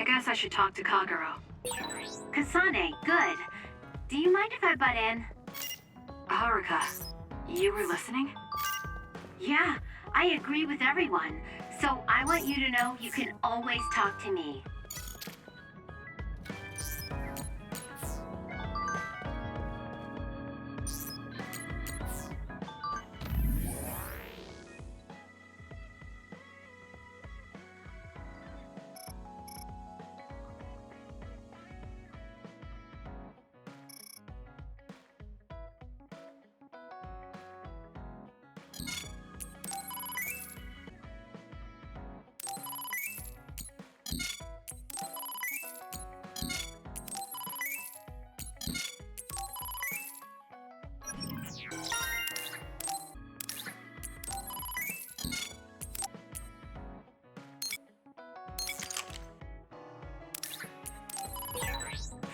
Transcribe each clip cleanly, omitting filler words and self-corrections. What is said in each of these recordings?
I guess I should talk to Kagero. Kasane, good. Do you mind if I butt in? Haruka, you were listening? Yeah, I agree with everyone. So I want you to know you can always talk to me.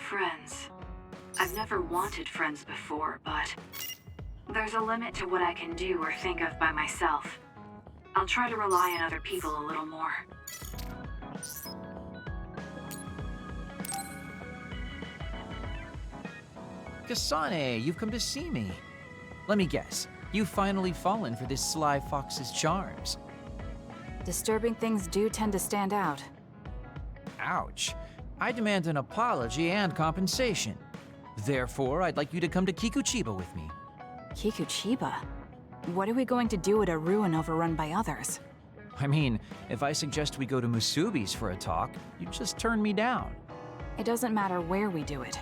Friends. I've never wanted friends before, but there's a limit to what I can do or think of by myself. I'll try to rely on other people a little more. Kasane, you've come to see me. Let me guess, you've finally fallen for this sly fox's charms. Disturbing things do tend to stand out. Ouch. I demand an apology and compensation. Therefore, I'd like you to come to Kikuchiba with me. Kikuchiba? What are we going to do at a ruin overrun by others? I mean, if I suggest we go to Musubi's for a talk, you'd just turn me down. It doesn't matter where we do it.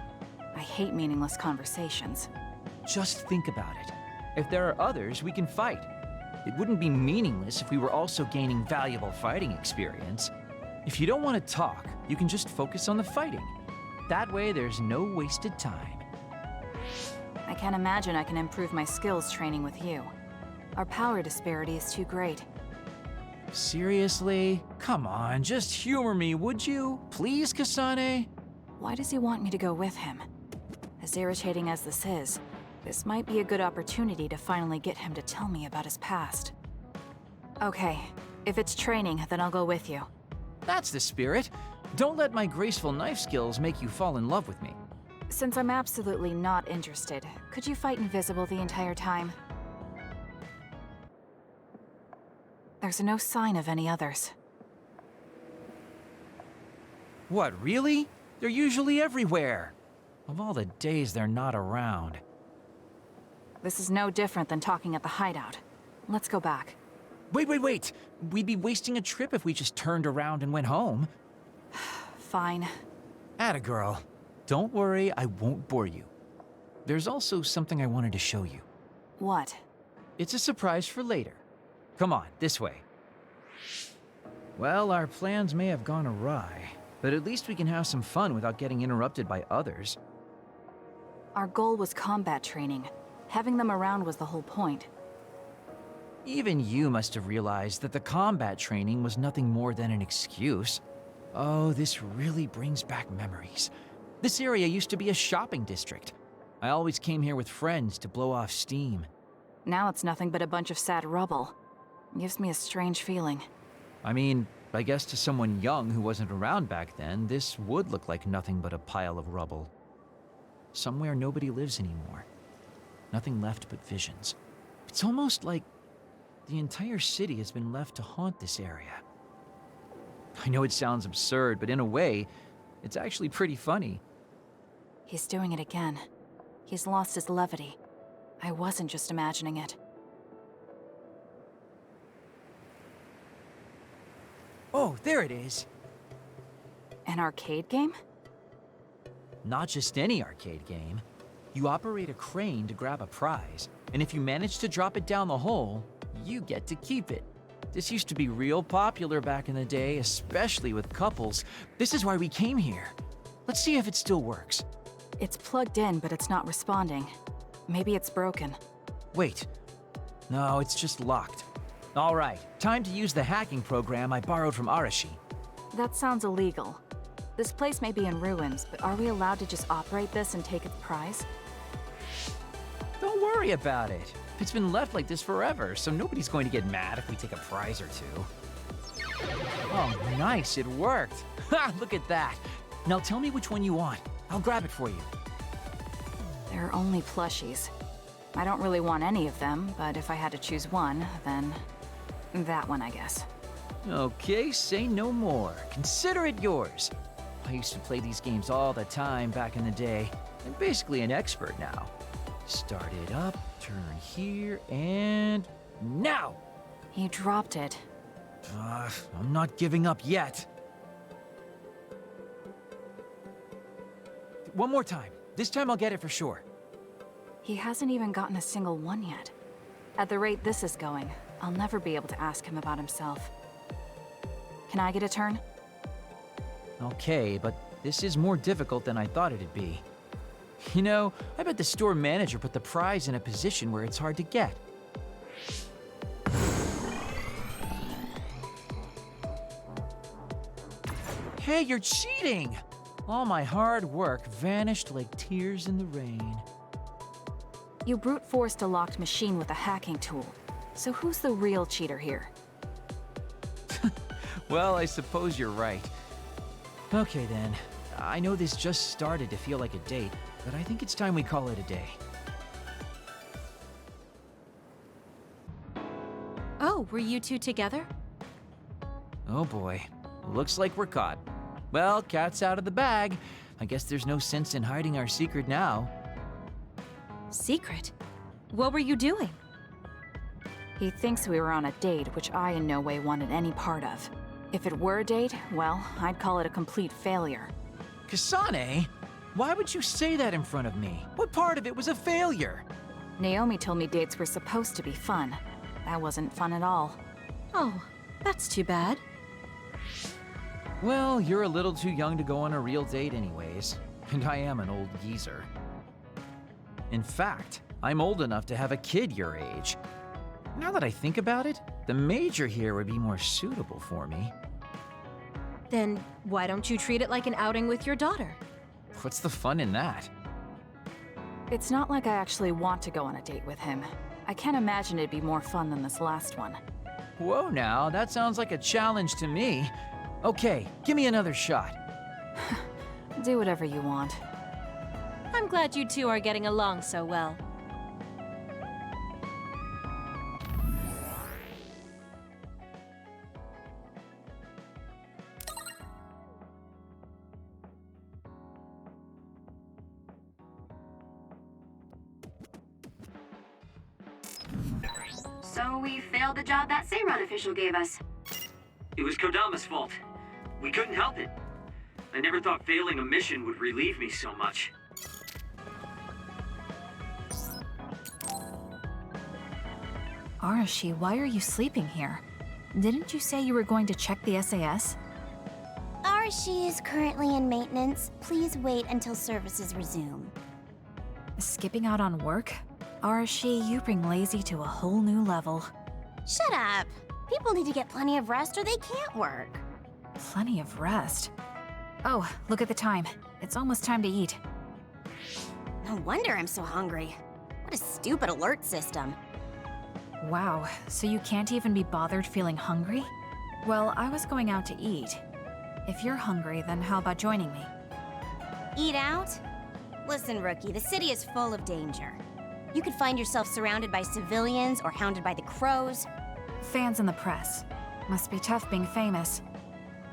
I hate meaningless conversations. Just think about it. If there are others, we can fight. It wouldn't be meaningless if we were also gaining valuable fighting experience. If you don't want to talk, you can just focus on the fighting. That way, there's no wasted time. I can't imagine I can improve my skills training with you. Our power disparity is too great. Seriously? Come on, just humor me, would you? Please, Kasane? Why does he want me to go with him? As irritating as this might be a good opportunity to finally get him to tell me about his past. Okay, if it's training, then I'll go with you. That's the spirit. Don't let my graceful knife skills make you fall in love with me. Since I'm absolutely not interested, could you fight invisible the entire time? There's no sign of any others. What, really? They're usually everywhere. Of all the days they're not around. This is no different than talking at the hideout. Let's go back. Wait. We'd be wasting a trip if we just turned around and went home. Fine. Atta girl. Don't worry, I won't bore you. There's also something I wanted to show you. What? It's a surprise for later. Come on, this way. Well, our plans may have gone awry, but at least we can have some fun without getting interrupted by others. Our goal was combat training. Having them around was the whole point. Even you must have realized that the combat training was nothing more than an excuse. Oh, this really brings back memories. This area used to be a shopping district. I always came here with friends to blow off steam. Now it's nothing but a bunch of sad rubble. Gives me a strange feeling. I mean, I guess to someone young who wasn't around back then, this would look like nothing but a pile of rubble. Somewhere nobody lives anymore. Nothing left but visions. It's almost like the entire city has been left to haunt this area. I know it sounds absurd, but in a way, it's actually pretty funny. He's doing it again. He's lost his levity. I wasn't just imagining it. Oh, there it is. An arcade game? Not just any arcade game. You operate a crane to grab a prize, and if you manage to drop it down the hole, you get to keep it. This used to be real popular back in the day, especially with couples. This is why we came here. Let's see if it still works. It's plugged in, but it's not responding. Maybe it's broken. Wait. No, it's just locked. All right, time to use the hacking program I borrowed from Arashi. That sounds illegal. This place may be in ruins, but are we allowed to just operate this and take its prize? Don't worry about it. It's been left like this forever, so nobody's going to get mad if we take a prize or two. Oh, nice, it worked. Ha, look at that. Now tell me which one you want. I'll grab it for you. They're only plushies. I don't really want any of them, but if I had to choose one, then that one, I guess. Okay, say no more. Consider it yours. I used to play these games all the time back in the day. I'm basically an expert now. Start it up, turn here, and now! You dropped it. I'm not giving up yet. One more time. This time I'll get it for sure. He hasn't even gotten a single one yet. At the rate this is going, I'll never be able to ask him about himself. Can I get a turn? Okay, but this is more difficult than I thought it'd be. You know, I bet the store manager put the prize in a position where it's hard to get. Hey, you're cheating! All my hard work vanished like tears in the rain. You brute forced a locked machine with a hacking tool. So who's the real cheater here? Well, I suppose you're right. Okay then, I know this just started to feel like a date, but I think it's time we call it a day. Oh, were you two together? Oh boy, looks like we're caught. Well, cat's out of the bag. I guess there's no sense in hiding our secret now. Secret? What were you doing? He thinks we were on a date, which I in no way wanted any part of. If it were a date, well, I'd call it a complete failure. Kasane? Why would you say that in front of me? What part of it was a failure? Naomi told me dates were supposed to be fun. That wasn't fun at all. Oh, that's too bad. Well, you're a little too young to go on a real date anyways, and I am an old geezer. In fact, I'm old enough to have a kid your age. Now that I think about it, the major here would be more suitable for me. Then why don't you treat it like an outing with your daughter? What's the fun in that? It's not like I actually want to go on a date with him. I can't imagine it'd be more fun than this last one. Whoa now, that sounds like a challenge to me. Okay, give me another shot. Do whatever you want. I'm glad you two are getting along so well. So we failed the job that Seiran official gave us. It was Kodama's fault. We couldn't help it. I never thought failing a mission would relieve me so much. Arashi, why are you sleeping here? Didn't you say you were going to check the SAS? Arashi is currently in maintenance. Please wait until services resume. Skipping out on work? Arashi, you bring lazy to a whole new level. Shut up! People need to get plenty of rest or they can't work. Plenty of rest. Oh, look at the time. It's almost time to eat. No wonder I'm so hungry. What a stupid alert system. Wow, so you can't even be bothered feeling hungry? Well, I was going out to eat. If you're hungry, then how about joining me? Eat out? Listen, Rookie, the city is full of danger. You could find yourself surrounded by civilians or hounded by the crows. Fans in the press. Must be tough being famous.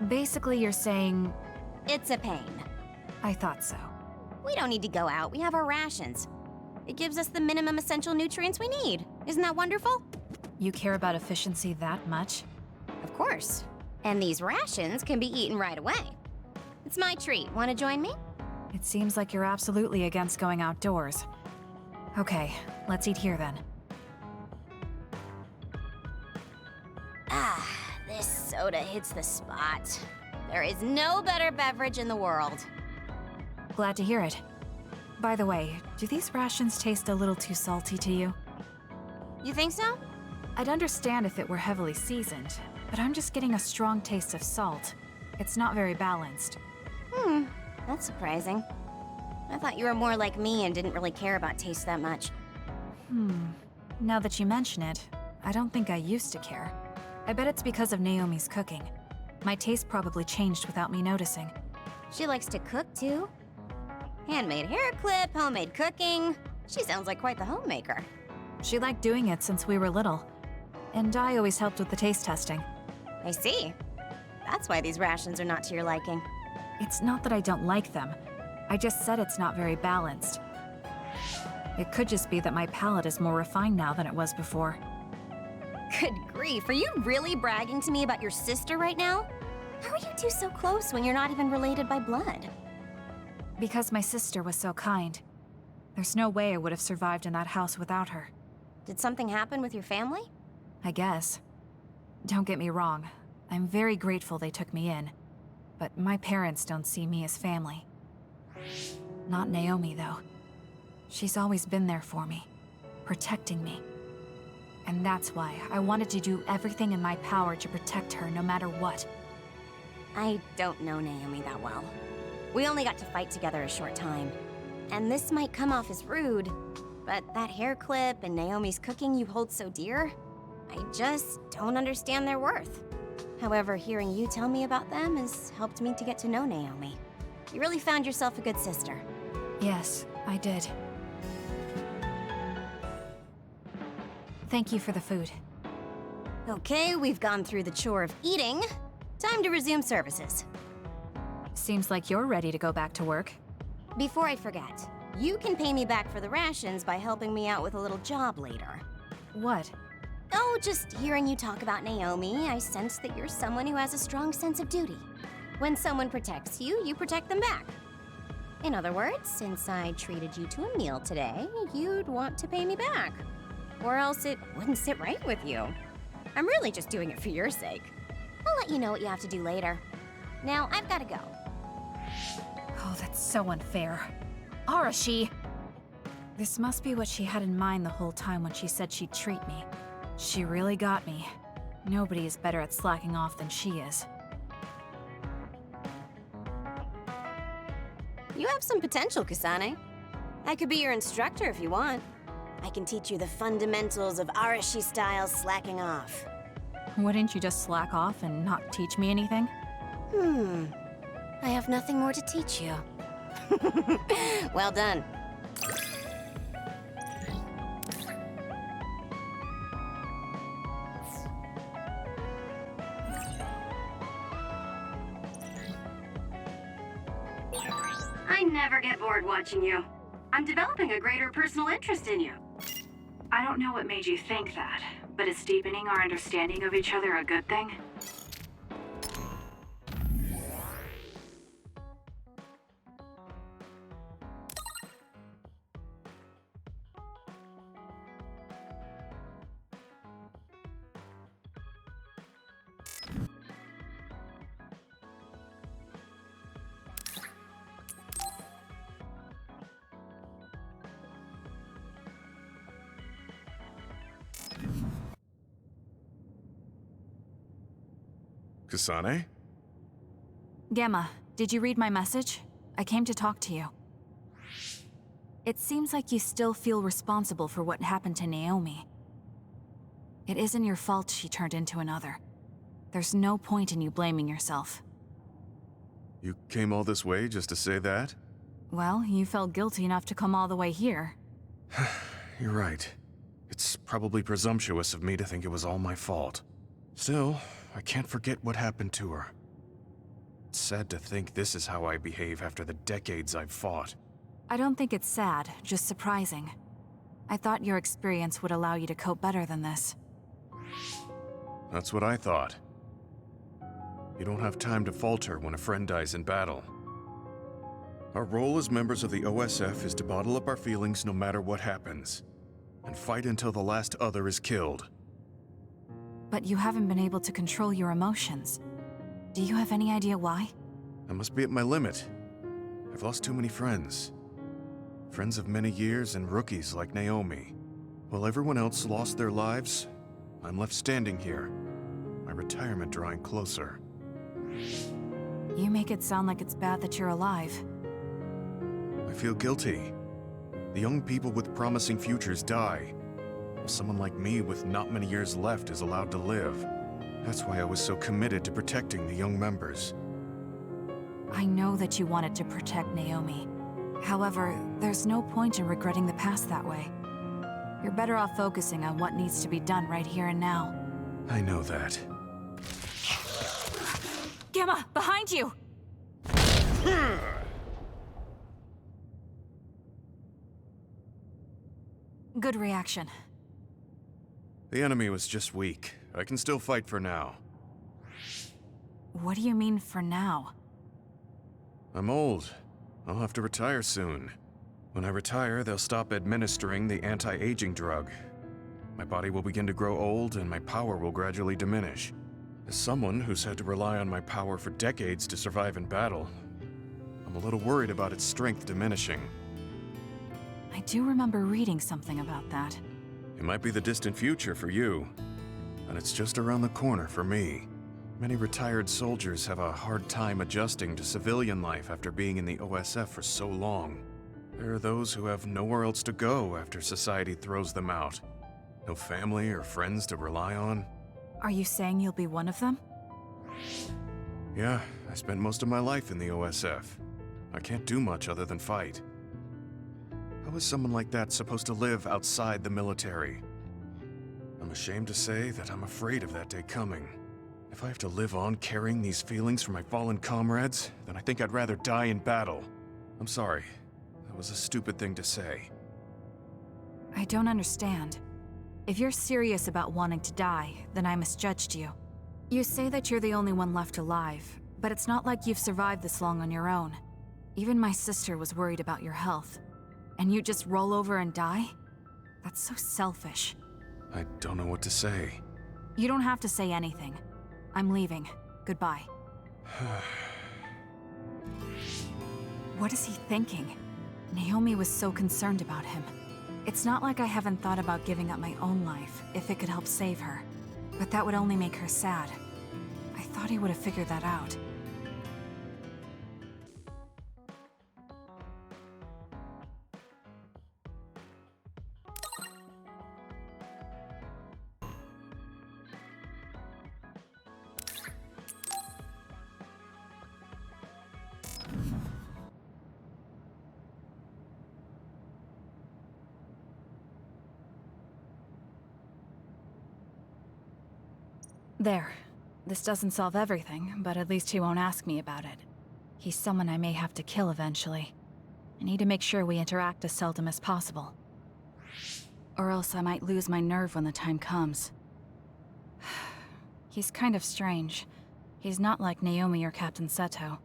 Basically, you're saying... It's a pain. I thought so. We don't need to go out. We have our rations. It gives us the minimum essential nutrients we need. Isn't that wonderful? You care about efficiency that much? Of course. And these rations can be eaten right away. It's my treat. Want to join me? It seems like you're absolutely against going outdoors. Okay, let's eat here then. Ah, this soda hits the spot. There is no better beverage in the world. Glad to hear it. By the way, do these rations taste a little too salty to you? You think so? I'd understand if it were heavily seasoned, but I'm just getting a strong taste of salt. It's not very balanced. That's surprising. I thought you were more like me and didn't really care about taste that much. Now that you mention it, I don't think I used to care. I bet it's because of Naomi's cooking. My taste probably changed without me noticing. She likes to cook, too. Handmade hair clip, homemade cooking. She sounds like quite the homemaker. She liked doing it since we were little. And I always helped with the taste testing. I see. That's why these rations are not to your liking. It's not that I don't like them. I just said it's not very balanced. It could just be that my palate is more refined now than it was before. Good grief, are you really bragging to me about your sister right now? How are you two so close when you're not even related by blood? Because my sister was so kind. There's no way I would have survived in that house without her. Did something happen with your family? I guess. Don't get me wrong. I'm very grateful they took me in. But my parents don't see me as family. Not Naomi, though. She's always been there for me, protecting me. And that's why I wanted to do everything in my power to protect her no matter what. I don't know Naomi that well. We only got to fight together a short time. And this might come off as rude, but that hair clip and Naomi's cooking you hold so dear, I just don't understand their worth. However, hearing you tell me about them has helped me to get to know Naomi. You really found yourself a good sister. Yes, I did. Thank you for the food. Okay, we've gone through the chore of eating. Time to resume services. Seems like you're ready to go back to work. Before I forget, you can pay me back for the rations by helping me out with a little job later. What? Oh, just hearing you talk about Naomi, I sense that you're someone who has a strong sense of duty. When someone protects you, you protect them back. In other words, since I treated you to a meal today, you'd want to pay me back. Or else it wouldn't sit right with you. I'm really just doing it for your sake. I'll let you know what you have to do later. Now, I've got to go. Oh, that's so unfair. Arashi! This must be what she had in mind the whole time when she said she'd treat me. She really got me. Nobody is better at slacking off than she is. You have some potential, Kasane. I could be your instructor if you want. I can teach you the fundamentals of Arashi-style slacking off. Wouldn't you just slack off and not teach me anything? I have nothing more to teach you. Well done. I never get bored watching you. I'm developing a greater personal interest in you. I don't know what made you think that, but is deepening our understanding of each other a good thing? Kasane? Gemma, did you read my message? I came to talk to you. It seems like you still feel responsible for what happened to Naomi. It isn't your fault she turned into another. There's no point in you blaming yourself. You came all this way just to say that? Well, you felt guilty enough to come all the way here. You're right. It's probably presumptuous of me to think it was all my fault. Still, I can't forget what happened to her. It's sad to think this is how I behave after the decades I've fought. I don't think it's sad, just surprising. I thought your experience would allow you to cope better than this. That's what I thought. You don't have time to falter when a friend dies in battle. Our role as members of the OSF is to bottle up our feelings no matter what happens, and fight until the last other is killed. But you haven't been able to control your emotions. Do you have any idea why? I must be at my limit. I've lost too many friends. Friends of many years and rookies like Naomi. While everyone else lost their lives, I'm left standing here, my retirement drawing closer. You make it sound like it's bad that you're alive. I feel guilty. The young people with promising futures die, while someone like me with not many years left is allowed to live. That's why I was so committed to protecting the young members. I know that you wanted to protect Naomi. However, there's no point in regretting the past that way. You're better off focusing on what needs to be done right here and now. I know that. Gemma, behind you! Good reaction. The enemy was just weak. I can still fight for now. What do you mean for now? I'm old. I'll have to retire soon. When I retire, they'll stop administering the anti-aging drug. My body will begin to grow old and my power will gradually diminish. As someone who's had to rely on my power for decades to survive in battle, I'm a little worried about its strength diminishing. I do remember reading something about that. It might be the distant future for you, and it's just around the corner for me. Many retired soldiers have a hard time adjusting to civilian life after being in the OSF for so long. There are those who have nowhere else to go after society throws them out. No family or friends to rely on. Are you saying you'll be one of them? Yeah, I spent most of my life in the OSF. I can't do much other than fight. How is someone like that supposed to live outside the military? I'm ashamed to say that I'm afraid of that day coming. If I have to live on carrying these feelings for my fallen comrades, then I think I'd rather die in battle. I'm sorry. That was a stupid thing to say. I don't understand. If you're serious about wanting to die, then I misjudged you. You say that you're the only one left alive, but it's not like you've survived this long on your own. Even my sister was worried about your health. And you just roll over and die? That's so selfish. I don't know what to say. You don't have to say anything. I'm leaving. Goodbye. What is he thinking? Naomi was so concerned about him. It's not like I haven't thought about giving up my own life if it could help save her. But that would only make her sad. I thought he would have figured that out. There. This doesn't solve everything, but at least he won't ask me about it. He's someone I may have to kill eventually. I need to make sure we interact as seldom as possible. Or else I might lose my nerve when the time comes. He's kind of strange. He's not like Naomi or Captain Seto.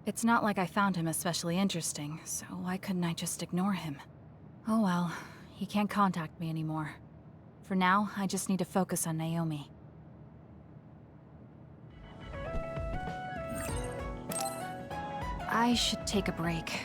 It's not like I found him especially interesting, so why couldn't I just ignore him? Oh well, he can't contact me anymore. For now, I just need to focus on Naomi. I should take a break.